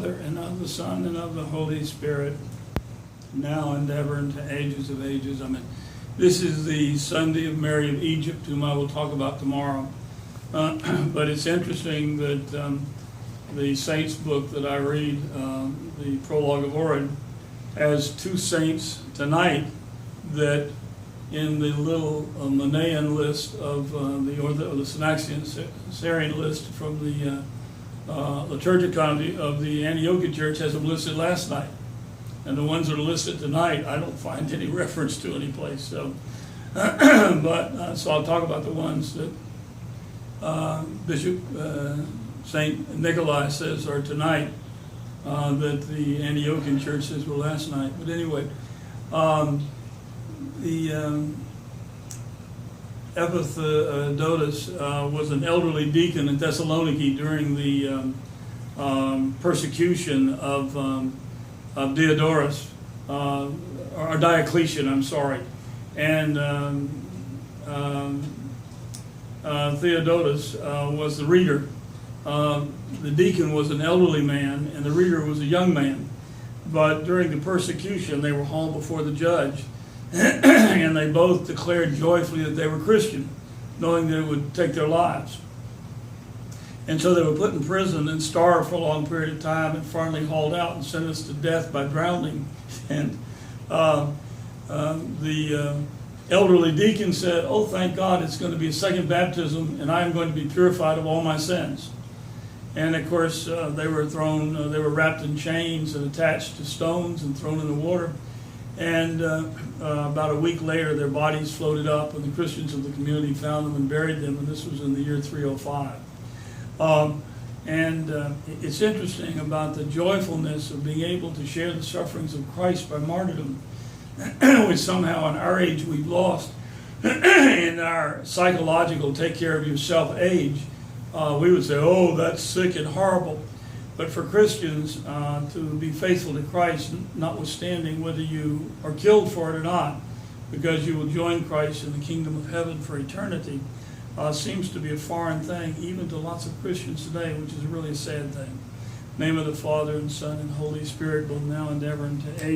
Father, and of the Son, and of the Holy Spirit, now and ever, and to ages of ages. Amen. This is the Sunday of Mary of Egypt, whom I will talk about tomorrow. But it's interesting that the saints book that I read, the Prologue of Origen, has two saints tonight that in the little Manaean list of the Synaxian Syrian list from the Liturgicon of the Antiochian Church has them listed last night. And the ones that are listed tonight, I don't find any reference to any place. So, so I'll talk about the ones that Bishop St. Nikolai says are tonight, that the Antiochian Church says were last night. But anyway, the Epaphroditus was an elderly deacon in Thessaloniki during the persecution of Diodorus, or Diocletian, I'm sorry. And Theodotus was the reader. The deacon was an elderly man, and the reader was a young man. But during the persecution, they were hauled before the judge, and they both declared joyfully that they were Christian, knowing that it would take their lives. And so they were put in prison and starved for a long period of time, and finally hauled out and sentenced to death by drowning. And the elderly deacon said, "Oh, thank God, it's going to be a second baptism, and I am going to be purified of all my sins." And of course, they were wrapped in chains and attached to stones and thrown in the water. And about a week later, their bodies floated up, and the Christians of the community found them and buried them, and this was in the year 305. It's interesting about the joyfulness of being able to share the sufferings of Christ by martyrdom, which somehow in our age we've lost. In our psychological take care of yourself age, we would say, "Oh, that's sick and horrible." But for Christians, to be faithful to Christ, notwithstanding whether you are killed for it or not, because you will join Christ in the kingdom of heaven for eternity, seems to be a foreign thing, even to lots of Christians today, which is really a sad thing. In the name of the Father, and Son, and Holy Spirit, both now and ever, and to age.